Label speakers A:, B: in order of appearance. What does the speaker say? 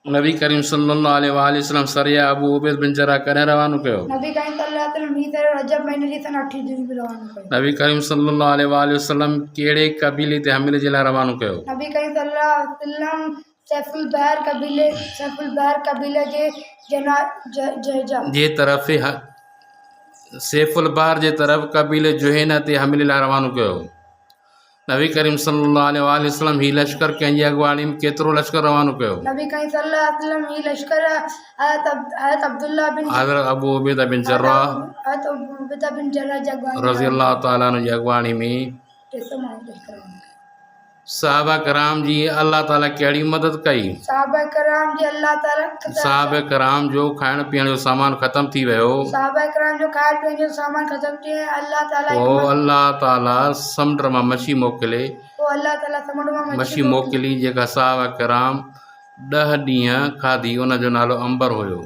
A: नबी करीम सल्लल्लाहु अलैहि वसल्लम सरिया अबू उबैद बिन जर्राह कॾहिं रवानो कयो?
B: नबी करीम सल्लल्लाहु अलैहि वसल्लम ही तरह रजब महीने जी सन 8 दिन में रवानो कयो।
A: नबी करीम सल्लल्लाहु अलैहि वसल्लम कहिड़े कबीले ते हमले जे लाइ रवानो कयो?
B: नबी करीम सल्लल्लाहु अलैहि वसल्लम सैफुल बहर कबीले जे
A: तरफ़ सैफुल बहर जे तरफ़ कबीले जुहैना ते हमले लाइ रवानो कयो। नबी करीम सल्लल्लाहु अलैहि वसल्लम ही लश्कर कंहिंजी अॻुवाणी में केतिरो लश्कर रवानो कयो?
B: नबी करीम सल्लल्लाहु अलैहि वसल्लम ही लश्कर
A: हज़रत अबू उबैदा बिन जर्राह रज़ी अल्लाह ताला अन्हु जी अॻुवाणी में सहाबा कराम जी अल्लाह ताला कहिड़ी मदद कई?
B: सहाबा
A: कराम जो खाइण पीअण जो सामान ख़त्म थी वियो। अल्लाह ताला समुंड मां मछी मोकिली जेका सहाबा कराम 10 ॾींहं खाधी। उन जो नालो अंबर हुयो।